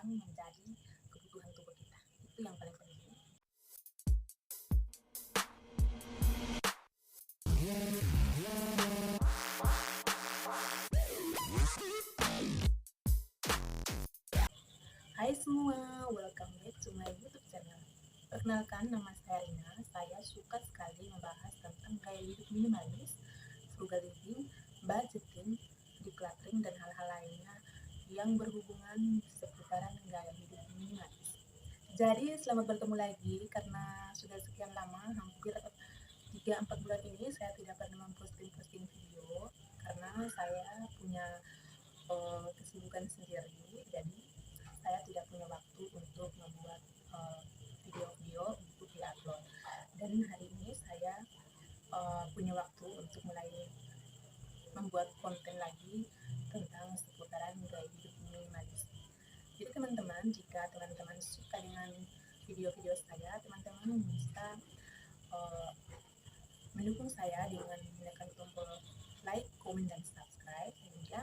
yang menjadi kebutuhan tubuh kita. Itu yang paling penting. Hai semua, welcome back to my YouTube channel. Perkenalkan, nama saya Rina. Saya suka sekali membahas tentang gaya hidup minimalis, frugal living, budgeting, decluttering, dan hal-hal lainnya yang berhubungan seputaran gaya hidup minimalis. Jadi selamat bertemu lagi karena sudah sekian lama, hampir 3-4 bulan ini saya tidak pernah memposting video karena saya punya kesibukan sendiri, jadi saya tidak punya waktu untuk membuat video-video untuk diupload. Dan hari ini saya punya waktu untuk mulai membuat konten lagi tentang seputaran gaya hidup minimalis. Jadi teman-teman, jika teman-teman suka dengan video-video saya, teman-teman bisa mendukung saya dengan menekan tombol like, komen, dan subscribe, sehingga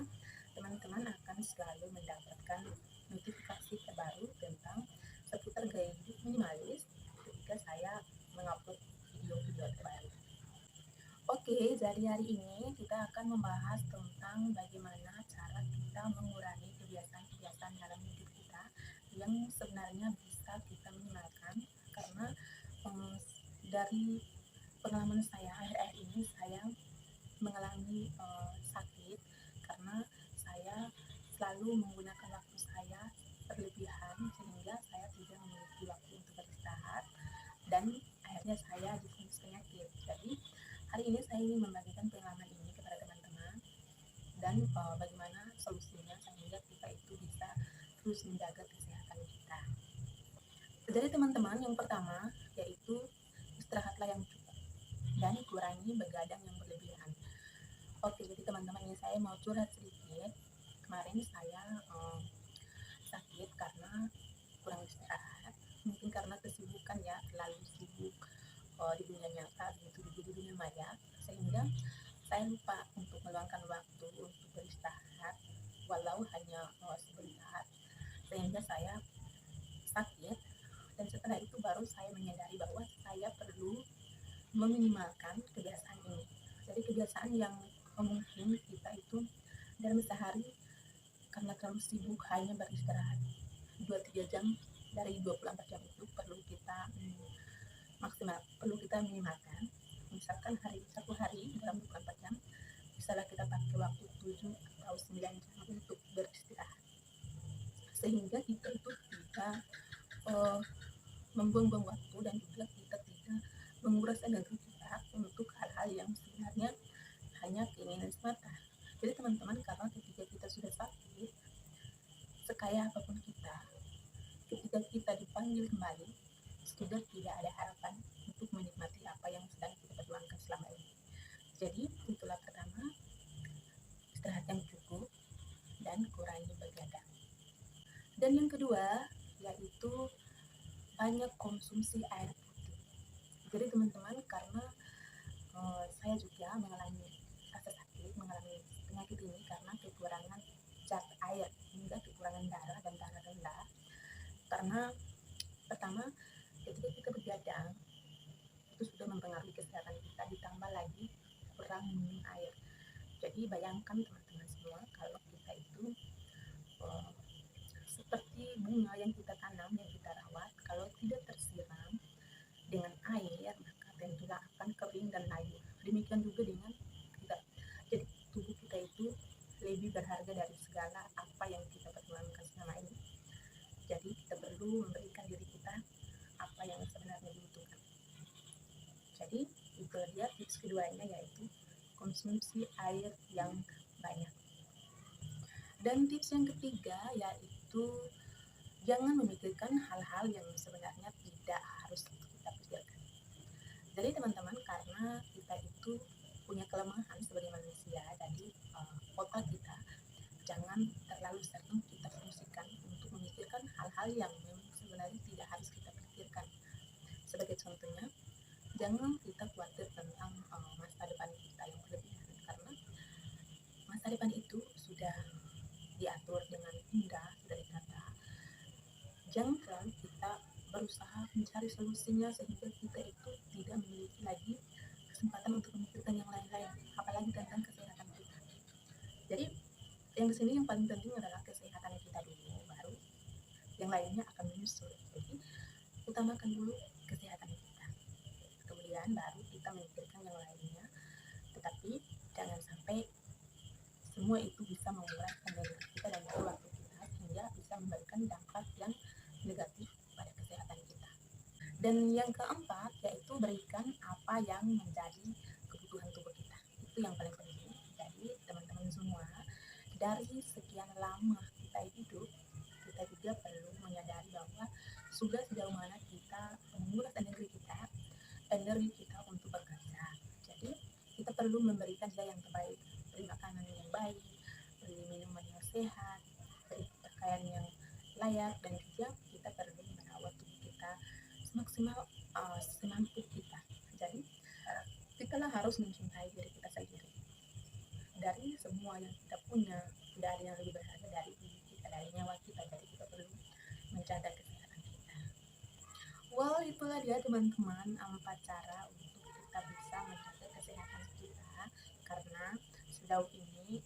teman-teman akan selalu mendapatkan notifikasi terbaru tentang seputar gaya hidup minimalis ketika saya mengupload video-video terbaru. Oke, jadi hari ini kita akan membahas tentang bagaimana cara kita mengurangi kebiasaan-kebiasaan dalam hidup kita yang sebenarnya bisa kita minimalkan, karena dari pengalaman saya akhir-akhir ini saya mengalami sakit karena saya selalu menggunakan waktu saya berlebihan sehingga saya tidak memiliki waktu untuk beristirahat dan akhirnya saya difonis penyakit. Jadi hari ini saya ingin membagikan pengalaman ini kepada teman-teman dan bagaimana solusinya sehingga kita itu bisa terus menjaga kesehatan kita. Jadi teman-teman, yang pertama yaitu istirahatlah yang cukup dan kurangi begadang yang berlebihan. Oke, jadi teman-teman, ini saya mau curhat sedikit. Kemarin saya sakit karena kurang istirahat, mungkin karena kesibukan ya, terlalu sibuk di dunia nyata, begitu di dunia maya, sehingga saya lupa untuk meluangkan waktu untuk beristirahat, walau hanya sebentar, sehingga saya sakit. Dan setelah itu baru saya menyadari bahwa saya perlu meminimalkan kebiasaan ini. Jadi kebiasaan yang mungkin kita itu dalam sehari karena terlalu sibuk hanya beristirahat 2-3 jam dari 24 jam itu perlu kita perlu kita minimalkan. Misalkan satu hari dalam 24 jam misalnya kita pakai waktu 7 atau 9 jam untuk beristirahat, sehingga kita itu tidak membuang-buang waktu dan juga kita tidak menguras energi kita untuk hal-hal yang sebenarnya hanya keinginan semata. Jadi teman-teman, karena ketika kita sudah sakit, sekaya apapun kita, ketika kita dipanggil kembali, sudah tidak ada harapan untuk menikmati apa yang sedang kita perjuangkan selama ini. Jadi itulah pertama, istirahat yang cukup dan kurangi begadang. Dan yang kedua yaitu banyak konsumsi air putih. Jadi teman-teman, karena saya juga mengalami rasa sakit, mengalami penyakit ini karena kekurangan zat air hingga kekurangan darah dan darah rendah. Karena pertama, ketika kita begadang itu sudah mempengaruhi kesehatan kita, ditambah lagi kurang minum air. Jadi bayangkan teman-teman semua, kalau kita itu seperti bunga yang kita tanam, yang kita rawat, kalau tidak tersiram dengan air maka tentunya akan kering dan layu. Demikian juga dengan kita. Jadi tubuh kita itu lebih berharga dari segala apa yang kita perjuangkan selama ini. Jadi kita perlu memberikan diri kita apa yang sebenarnya dibutuhkan. Jadi itu dia tips keduanya, yaitu konsumsi air yang banyak. Dan tips yang ketiga yaitu jangan memikirkan hal-hal yang sebenarnya tidak harus kita pikirkan. Jadi teman-teman, karena kita itu punya kelemahan sebagai manusia, jadi otak kita jangan terlalu sering kita fungsikan untuk memikirkan hal-hal yang memang sebenarnya tidak harus kita pikirkan. Sebagai contohnya, jangan kita khawatir tentang masa depan kita yang berlebihan, karena masa depan itu sudah diatur dengan indah, sudah ditata Jangan kita berusaha mencari solusinya sehingga kita itu tidak memiliki lagi kesempatan untuk memikirkan yang lain-lain, apalagi tentang kesehatan kita. Jadi yang kesini yang paling penting adalah kesehatan kita dulu, baru yang lainnya akan menyusul. Jadi utamakan dulu kesehatan kita, kemudian baru kita memikirkan yang lainnya. Tetapi jangan sampai semua itu bisa menguras tenaga kita dan waktu kita sehingga bisa memberikan dampak yang negatif pada kesehatan kita. Dan yang keempat yaitu berikan apa yang menjadi kebutuhan tubuh kita. Itu yang paling penting. Jadi teman-teman semua, dari sekian lama kita hidup, kita juga perlu menyadari bahwa sudah sejauh mana kita menguras energi kita untuk bekerja. Jadi kita perlu memberikan dia yang terbaik, beri makanan yang baik, beri minuman yang sehat, beri pakaian yang layak, dan juga kita perlu merawat tubuh kita semaksimal semampu kita. Jadi kita harus mencintai diri kita sendiri. Dari semua yang kita punya, tidak ada yang lebih berharga dari diri kita, dari nyawa kita. Jadi kita perlu menjaga kesehatan kita. Well, itulah dia teman-teman 4 cara untuk kita bisa menjaga kesehatan kita, karena sejauh ini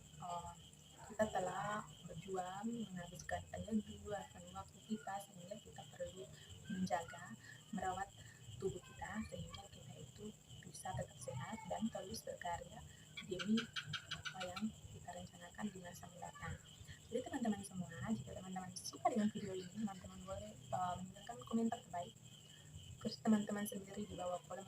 kita telah berjuang menghabiskan energi dan waktu kita, sehingga kita perlu menjaga, merawat tubuh kita sehingga kita itu bisa tetap sehat dan terus berkarya demi apa yang kita rencanakan di masa mendatang. Jadi teman-teman semua, jika teman-teman suka dengan video ini, teman-teman boleh meninggalkan komentar terbaik. Terus teman-teman sendiri di bawah kolom